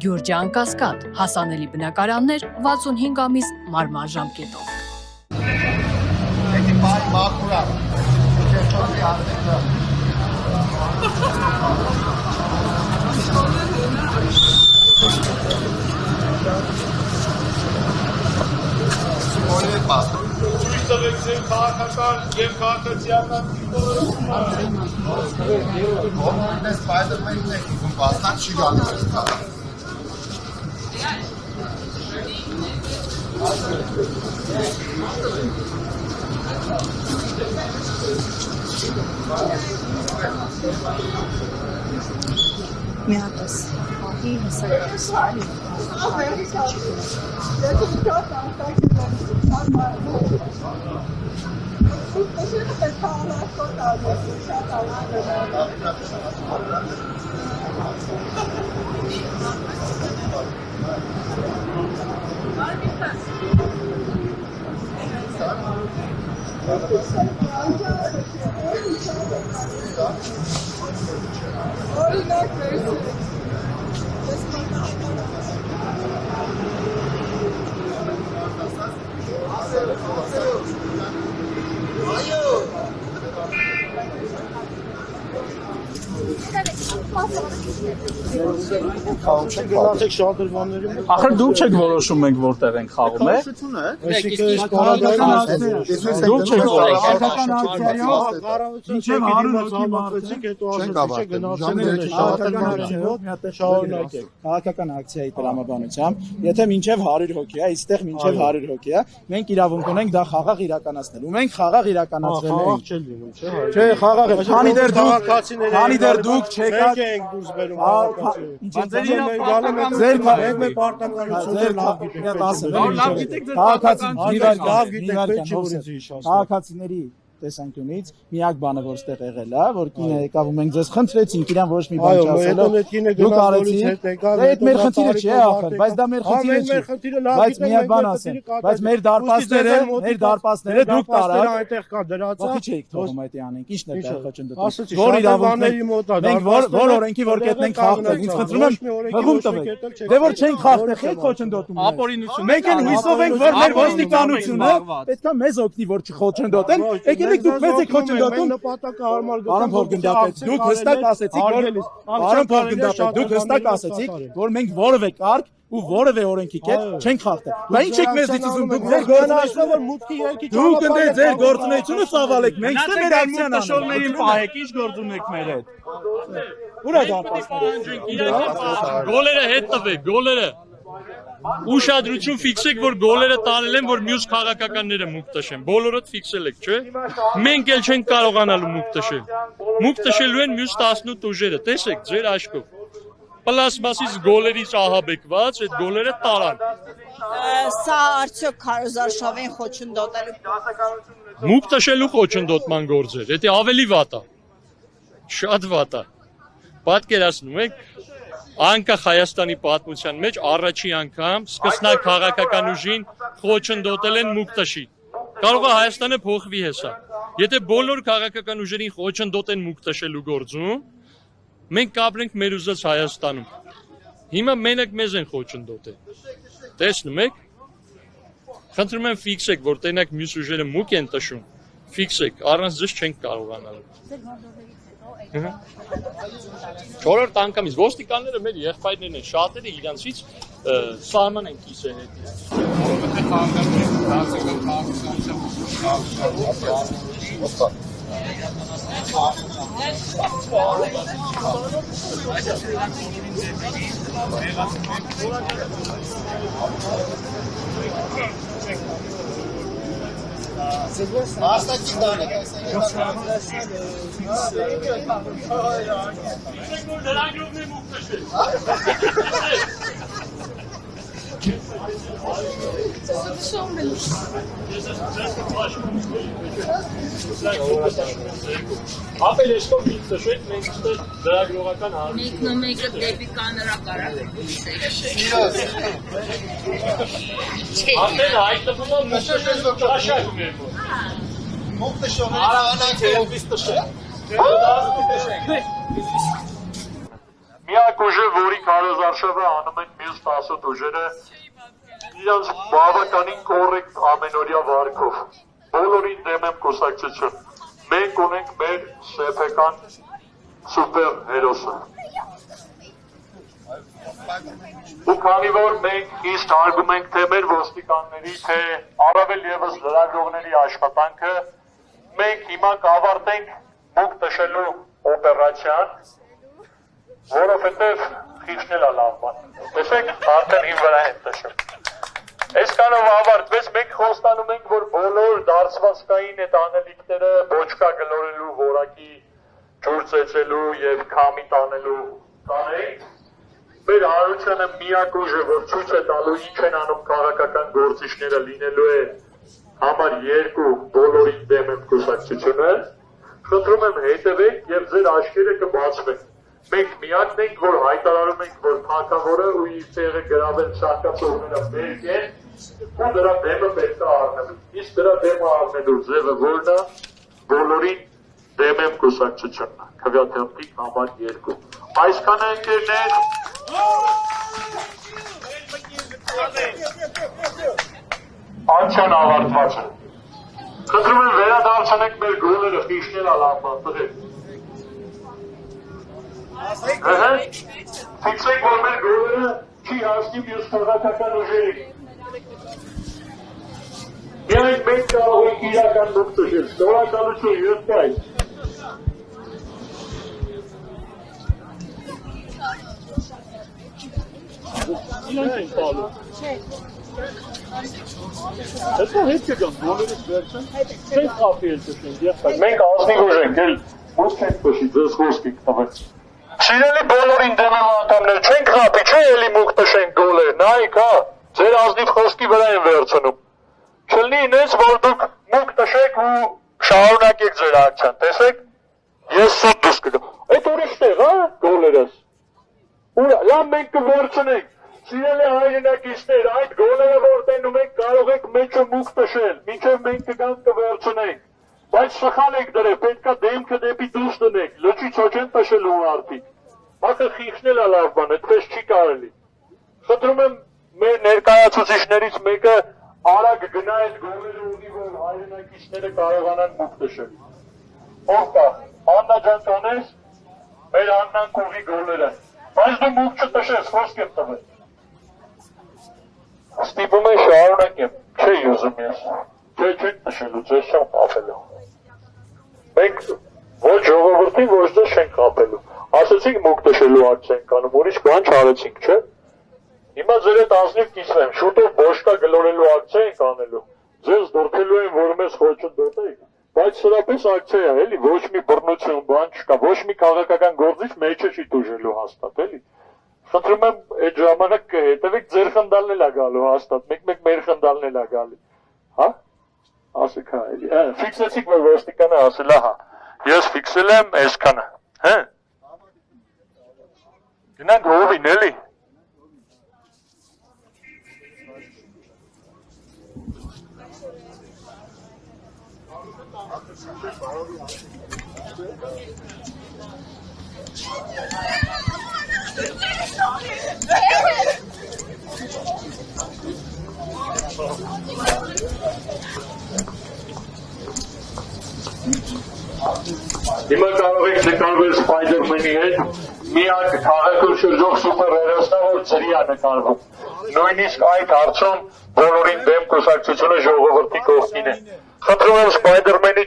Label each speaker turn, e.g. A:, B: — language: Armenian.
A: Գյուրջան Կասկադ, հասանելի բնակարաններ 65 ամիս մարման ժամկետով։
B: Միատես ահի հսակարի
C: Ախր դուք չեք որոշում ենք որտեղ ենք խաղում, է։ Դուք չեք
D: Քաղաքական ակցիայի տրամաբանությամբ, եթե մինչև 100 հոգի է, այստեղ մինչև 100 հոգի է, մենք իրավունք ունենք դա խաղաղ իրականացնել։ Ու մենք խաղաղ իրականացրել ենք։ Չէ, խաղաղ է։ Քանի դեռ դուք չեք դուրս բերում քաղաքացիների տեսանկյունից միակ բանը որ ստեղ եղել է որ կինը եկավ ու մենք ձեզ խնդրեցինք իրան ոչ մի բան չասել դուք արեցիք այդ մեր խնդիրը չէ ախր բայց դա մեր խնդիրը չէ բայց միակ բան ասեմ բայց մեր դարպասները դուք տարաք այնտեղ կա դրած ո՞չ չէիք թողում այդ անենք ինչն է դա խոչընդոտում որ իրավունքների մոտ է մենք որ օրենքի որ կետնենք խախտել ինձ խնդրում եմ հղում տվեք դե որ չենք խախտել խեք խոչընդոտում ապօրինություն մենք են հույսով ենք որ մեր ոստիկանությունը պետք է մեզ օգնի որ չխոչընդոտեն եկեք դուք մեծ եք խոչընդոտում նպատակահարմար բարոն Փորգնդապետ դուք հստակ ասեցիք որ մենք որևէ կարգ ու որևէ օրենքի հետ չենք խախտել։ Բա ինչ եք մեզ դիտում դուք ձեր գործունեությունը որ մուտքի երկի դուք ընդ ձեր գործունեությունը սավալեք մենք ստե մեր ակցիան
C: տաշորներին պահեք ինչ գործ ունեք մեր հետ։
D: Ուրա դարպասները
E: գոլերը հետ տվեք գոլերը ուշադրություն ֆիքսեք որ գոլերը տանել են որ մյուս քաղաքականները մուկ տշեն բոլորդ ֆիքսել եք չէ մենք էլ չենք կարողանալու մուկ տշելու են մյուս 18 ուժերը տեսեք ձեր աչքով պլաստմասից գոլերից ահաբեկված այդ գոլերը տարան
B: սա արդյոք քարոզարշավին խոչընդոտելու
E: մուկ տշելու խոչընդոտման գործեր դա ավելի վատ է շատ վատ է պատկերացնում եք անկախ Հայաստանի պատմության մեջ առաջի անգամ սկսնակ քաղաքական ուժին խոչընդոտել են մուկտաշի։ Կարող է Հայաստանը փոխվի հեսա։ Եթե բոլոր քաղաքական ուժերին խոչընդոտեն մուկտաշելու գործում, մենք կապրենք մեր ուզած Հայաստանում։ Հիմա մենակ մեզ են խոչընդոտել։ Տեսնում եք։ Խնդրում եմ ֆիքսեք, որ տենակ մյուս ուժերը մուկ են տշում։ Ֆիքսեք, առանց ձեզ չենք կարողանալու։ Չորրորդ անգամից ոստիկանները մեր եղբայրներն են շատերը իրանցից սահման են կիսել Ապել էստով միցաշեք, մենք ստեղ դրագրողական հարություն։
F: Մեկնո մեկը դեպի կանրակարակ
E: Ապել այդտվում եմ մուսաշեք տաշակ մեր մոտ։ Մոտ տշող, արանակ է ովիս տշեք։ միակ ուժը, որի քարոզարշավը անում են մյուս 10 ուժերը, իրենց բավականին կոռեկտ ամենօրյա վարքով։ Բոլորին դեմ եմ կուսակցություն։ Մենք ունենք մեր սեփական սուպեր հերոսը։ Ու քանի որ մենք խիստ հարգում ենք թե մեր ոստիկանների, թե առավել ևս լրագրողների աշխատանքը, մենք հիմա կավարտենք մուկ տշելու օպերացիան, որովհետև խիչնել է լավ բան։ Տեսեք, արդեն իմ վրա են տշել։ Այսքանով ավարտվեց, մենք խոստանում ենք, որ բոլոր դարձվածքային այդ անելիքները բոչկա գլորելու, որակի ջուր ծեծելու եւ քամի տանելու կանենք։ Մեր հանրությանը միակ ուժը, որ ցույց է տալու ինչ են անում քաղաքական գործիչները, լինելու է համար 2 բոլորի դեմ եմ կուսակցությունը։ Խնդրում եմ հետևեք եւ ձեր աչքերը կբացվեն։ Մենք միակն ենք, որ հայտարարում ենք, որ թագավորը ու իր տեղը գրավել շահկապողները մեկ են, ու դրա դեմը պետք է առնելու։ Իսկ դրա դեմը առնելու ձևը որն է, բոլորին դեմ եմ կուսակցությունն է։ Քվեաթերթիկ համար 2։ Այսքանը ընկերներ։ Անցան ավարտված է։ Խնդրում եմ վերադարձնենք մեր գոլերը խիչնել ալամբան տղեր։ Ֆիքսենք, որ մեր գոլերը չի հասնի մյուս քաղաքական ուժերի։ Միայն մենք կարող ենք իրական մուկ տշել։ Շնորհակալություն յոթ Իրանք են տալու։ Հետո հետ կգան, բոլորից վերջն, չենք խապի էլ տշենք, եղբայր։ Մենք ազնիվ ուժ ենք, էլ մուկ չենք տշի, ձեզ խոսք եք տվել։ Սիրելի բոլորին դեմ եմ անդամներ, չենք խապի, չէ էլի մուկ տշենք գոլեր, նայք հա, ձեր ազնիվ խոսքի վրա են վերցնում։ Չլնի ինձ, որ դուք մուկ տշեք ու շարունակեք ձեր ակցիան, տեսեք, ես սուտ դուս կգամ։ Այդ ուրիշ տեղ, հա, գոլերս։ Լավ մենք կվերցնենք, սիրելի հայրենակիցներ, այդ գոլերը որ տենում եք կարող եք մեջը մուկ տշել, մինչև մենք կգանք կվերցնենք, բայց սխալ եք դրել, պետքա դեմքը դեպի դուրս դնեք, լճի ցոչ են տշելու արդիկ, հակը խիչնել է լավ բան, այդպես չի կարելի։ Խնդրում եմ մեր ներկայացուցիչներից մեկը արագ գնա այդ գոլերը ունի, որ հայրենակիցները կարողանան մուկ տշել։ Ով կա, Աննա ջան տոնես, մեր Աննան կողի գոլերը։ Բայց դու մուկ չտշես, խոսք եմ տվել։ Ստիպում է շարունակեմ, չի ուզում ես, չէ չենք տշելու, ձեզ չեմ խապելու։ Մենք ոչ ժողովրդին, ոչ ձեզ չենք խապելու։ Ասեցինք մուկ տշելու ակցիա ենք անում, ուրիշ բան չարեցինք, չէ։ Հիմա ձեր հետ ազնիվ կիսվեմ, շուտով բոշկա գլորելու ակցիա ենք անելու։ Ձեզ դուրքելու են, որ մեզ խոչընդոտեք։ Բայց սրապես ակցիա է, էլի, ոչ մի բռնություն, բան չկա, ոչ մի քաղաքական գործիչ մեջը չի տուժելու հաստատ, էլի։ Խնդրում եմ այդ ժամանակ կհետևեք, ձեր խնդալն էլ է գալու հաստատ, մեկ մեր խնդալն էլ է գալի։ Հա? Ասեք հա, էլի, ֆիքսեցիք, որ ոստիկանը ասել է հա, ես ֆիքսել եմ այսքանը, հա? Գնանք հովին, էլի։ Հիմա կարող եք նկարվել Սպայդերմենի հետ, միակ քաղաքում շրջող սուպեր հերոսն է, որ ծրի է նկարվում։ Նույնիսկ այդ հարցում բոլորին դեմ կուսակցությունը ժողովրդի կողքին է։ Խնդրում եմ Սպայդերմենի